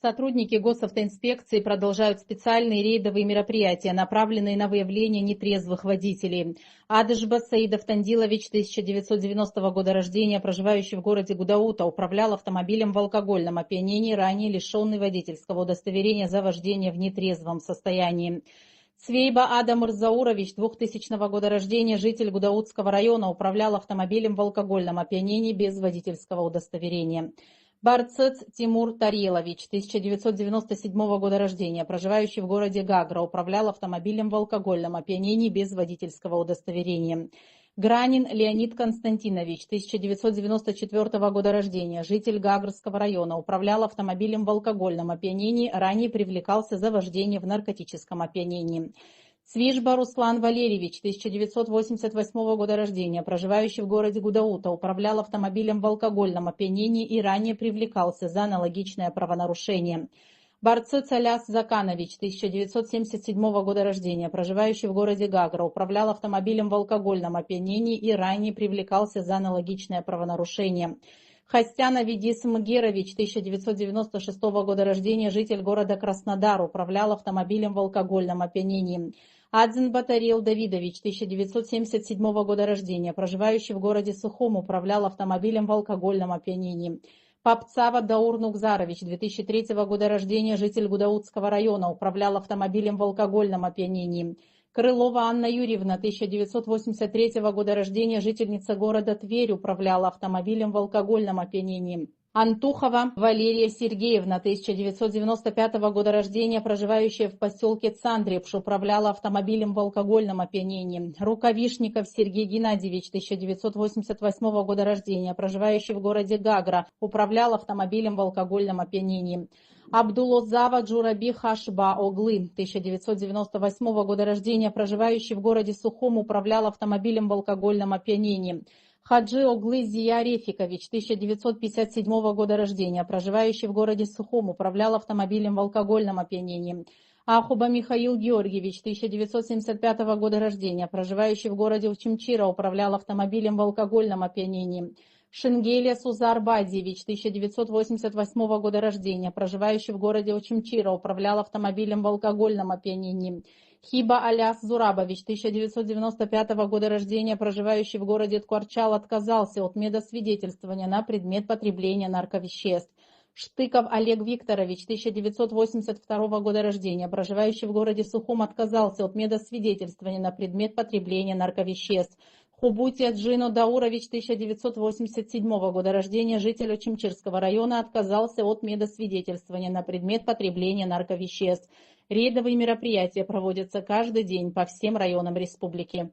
Сотрудники госавтоинспекции продолжают специальные рейдовые мероприятия, направленные на выявление нетрезвых водителей. Адышба Саидов Тандилович, 1990 года рождения, проживающий в городе Гудаута, управлял автомобилем в алкогольном опьянении, ранее лишенный водительского удостоверения за вождение в нетрезвом состоянии. Цвейба Адам Ирзаурович, 2000 года рождения, житель Гудаутского района, управлял автомобилем в алкогольном опьянении без водительского удостоверения. Барцец Тимур Тарелович, 1997 года рождения, проживающий в городе Гагра, управлял автомобилем в алкогольном опьянении без водительского удостоверения. Гранин Леонид Константинович, 1994 года рождения, житель Гагрского района, управлял автомобилем в алкогольном опьянении, ранее привлекался за вождение в наркотическом опьянении. Цвижба Руслан Валерьевич, 1988 года рождения, проживающий в городе Гудаута, управлял автомобилем в алкогольном опьянении и ранее привлекался за аналогичное правонарушение. Барцец Аляс Заканович, 1977 года рождения, проживающий в городе Гагра, управлял автомобилем в алкогольном опьянении и ранее привлекался за аналогичное правонарушение. Хастян Авидис Мгерович, 1996 года рождения, житель города Краснодар, управлял автомобилем в алкогольном опьянении. Адзин Батарил Давидович, 1977 года рождения, проживающий в городе Сухом, управлял автомобилем в алкогольном опьянении. Папцава Даур Нукзарович, 2003 года рождения, житель Гудаутского района, управлял автомобилем в алкогольном опьянении. Крылова Анна Юрьевна, 1983 года рождения, жительница города Тверь, управляла автомобилем в алкогольном опьянении. Антухова Валерия Сергеевна, 1995 года рождения, проживающая в поселке Цандрепш, управляла автомобилем в алкогольном опьянении. Рукавишников Сергей Геннадьевич, 1988 года рождения, проживающий в городе Гагра, управлял автомобилем в алкогольном опьянении. Абдулозава Джураби Хашба Оглы, 1998 года рождения, проживающий в городе Сухом, управлял автомобилем в алкогольном опьянении. Хаджи Оглы Зия Рефикович, 1957 года рождения, проживающий в городе Сухом, управлял автомобилем в алкогольном опьянении. Ахуба Михаил Георгиевич, 1975 года рождения, проживающий в городе Учимчира, управлял автомобилем в алкогольном опьянении. Шенгелия Сузар Бадьевич, 1988 года рождения, проживающий в городе Учимчира, управлял автомобилем в алкогольном опьянении. Хиба Аляс Зурабович, 1995 года рождения, проживающий в городе Ткварчал, отказался от медосвидетельствования на предмет потребления нарковеществ. Штыков Олег Викторович, 1982 года рождения, проживающий в городе Сухом, отказался от медосвидетельствования на предмет потребления нарковеществ. Хубутия Джино Даурович, 1987 года рождения, житель Очимчирского района, отказался от медосвидетельствования на предмет потребления нарковеществ. Рейдовые мероприятия проводятся каждый день по всем районам республики.